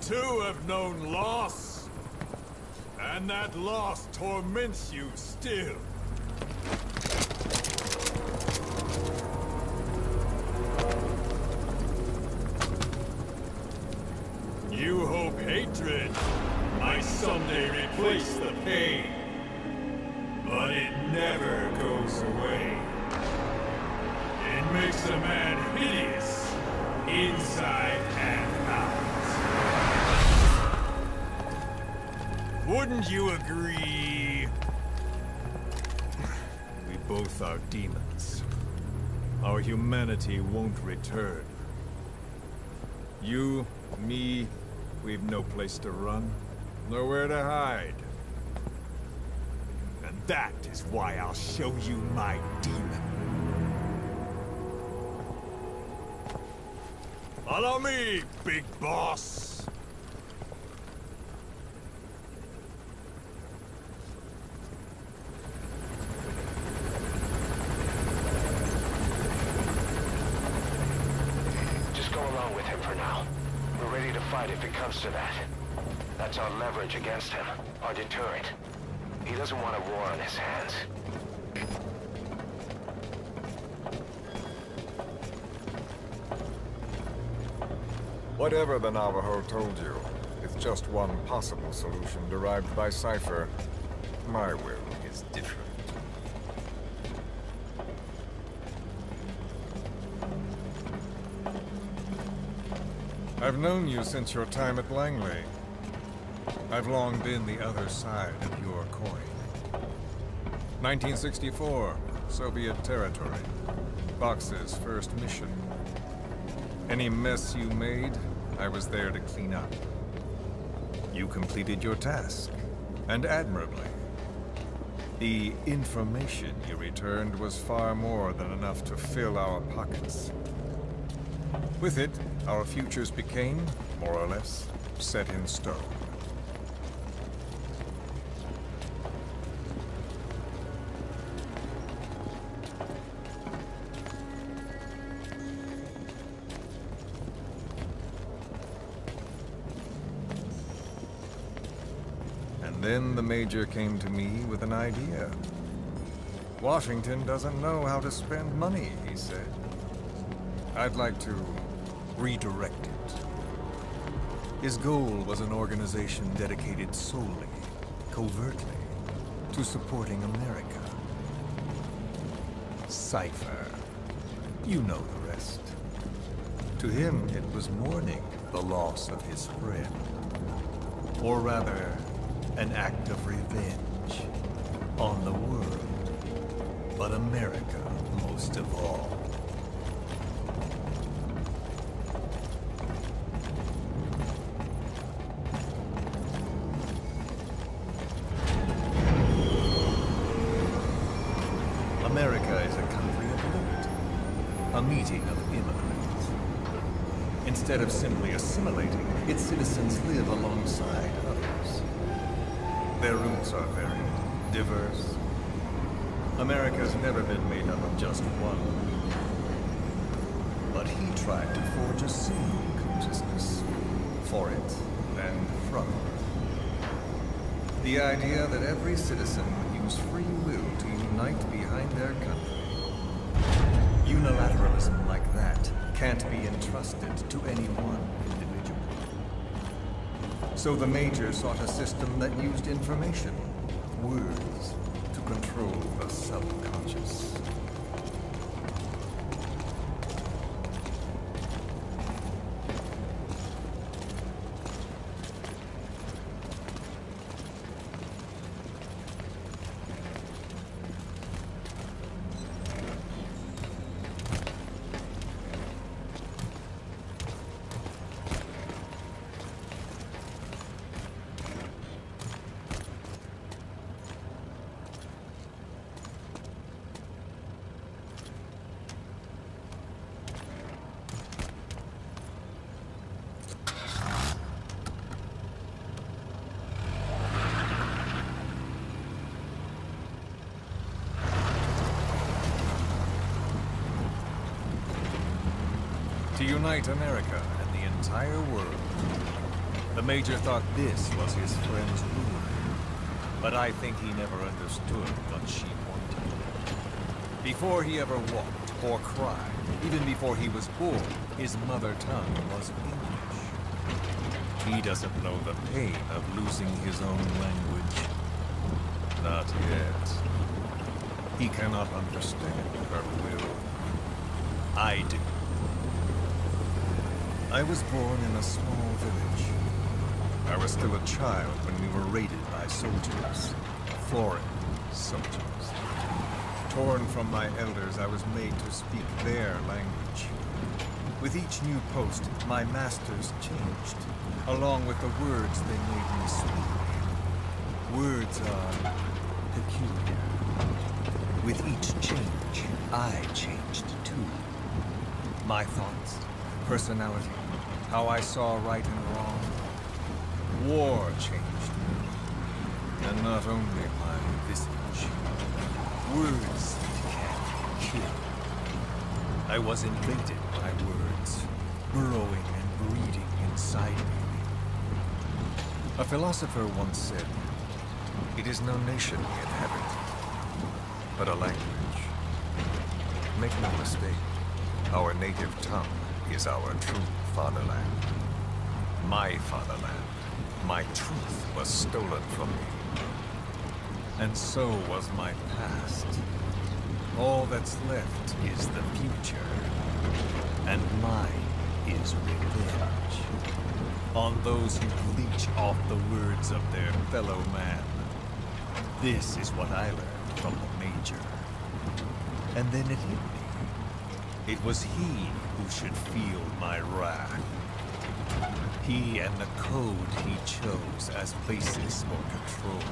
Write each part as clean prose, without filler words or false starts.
too have known loss. And that loss torments you still. You hope hatred might someday replace the pain. But it never goes away. It makes a man hideous, inside and out. Wouldn't you agree? We both are demons. Our humanity won't return. You, me, we've no place to run, nowhere to hide. And that is why I'll show you my demon. Follow me, big boss! Just go along with him for now. We're ready to fight if it comes to that. That's our leverage against him, our deterrent. He doesn't want a war on his hands. Whatever the Navajo told you, it's just one possible solution derived by Cypher. My will is different. I've known you since your time at Langley. I've long been the other side of your coin. 1964, Soviet territory. Box's first mission. Any mess you made, I was there to clean up. You completed your task, and admirably. The information you returned was far more than enough to fill our pockets. With it, our futures became, more or less, set in stone. Then the Major came to me with an idea. Washington doesn't know how to spend money, he said. I'd like to redirect it. His goal was an organization dedicated solely, covertly, to supporting America. Cypher. You know the rest. To him, it was mourning the loss of his friend. Or rather, an act of revenge on the world, but America most of all. America is a country of liberty, a meeting of immigrants. Instead of simply assimilating, its citizens live alongside others. Their roots are varied, diverse. America's never been made up of just one. But he tried to forge a single consciousness, for it and from it. The idea that every citizen would use free will to unite behind their country. Unilateralism like that can't be entrusted to any one individual. So the Major sought a system that used information, words, to control the subconscious. To unite America and the entire world. The Major thought this was his friend's ruin. But I think he never understood what she wanted. Before he ever walked or cried, even before he was born, his mother tongue was English. He doesn't know the pain of losing his own language. Not yet. He cannot understand her will. I do. I was born in a small village. I was still a child when we were raided by soldiers. Foreign soldiers. Torn from my elders, I was made to speak their language. With each new post, my masters changed, along with the words they made me speak. Words are peculiar. With each change, I changed too. My thoughts, personality, how I saw right and wrong. War changed me. And not only my visage. Words can kill. I was invaded by words, burrowing and breeding inside me. A philosopher once said, "It is no nation we inhabit, but a language." Make no mistake, our native tongue is our true fatherland. My fatherland. My truth was stolen from me. And so was my past. All that's left is the future. And mine is revenge. On those who leech off the words of their fellow man. This is what I learned from the Major. And then it hit me. It was he who should feel my wrath. He and the code he chose as basis for control.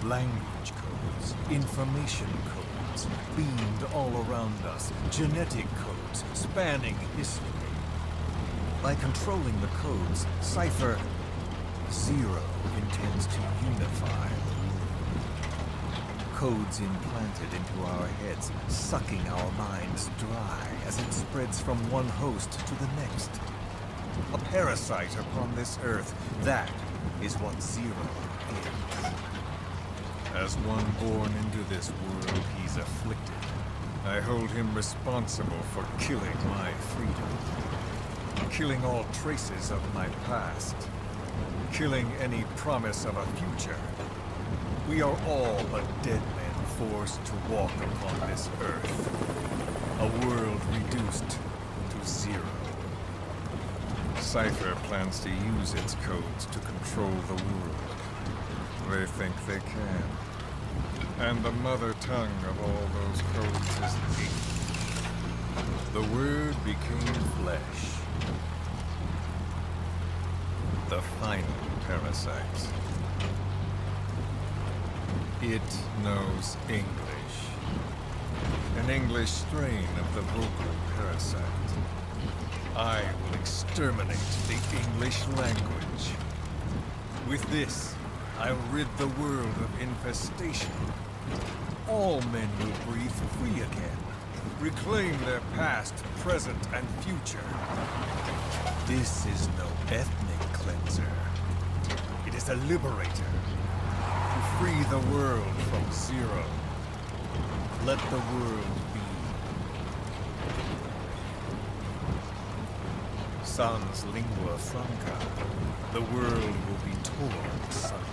Language codes, information codes, beamed all around us, genetic codes spanning history. By controlling the codes, Cypher Zero intends to unify the world. Codes implanted into our heads, sucking our minds dry as it spreads from one host to the next. A parasite upon this earth, that is what Zero is. As one born into this world, he's afflicted. I hold him responsible for killing my freedom. Killing all traces of my past. Killing any promise of a future. We are all but dead men forced to walk upon this earth. A world reduced to zero. Cypher plans to use its codes to control the world. They think they can. And the mother tongue of all those codes is English. The word became flesh. The final parasite. It knows English. An English strain of the vocal parasite. I will exterminate the English language. With this, I'll rid the world of infestation. All men will breathe free again, reclaim their past, present, and future. This is no ethnic cleanser. It is a liberator. To free the world from Zero. Let the world be. Sans lingua franca, the world will be torn asunder.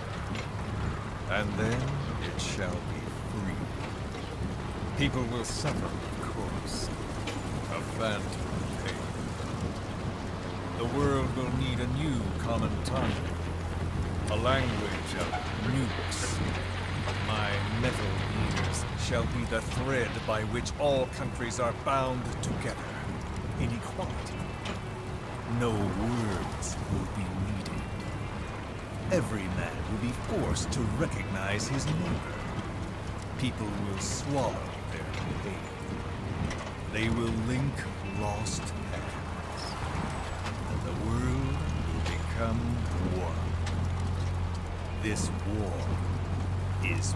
And then it shall be free. People will suffer, of course. A phantom pain. The world will need a new common tongue. A language of nukes. My metal ears shall be the thread by which all countries are bound together. In equality. No words will be needed. Every man will be forced to recognize his neighbor. People will swallow their pain. They will link lost hands. And the world will become one. This war is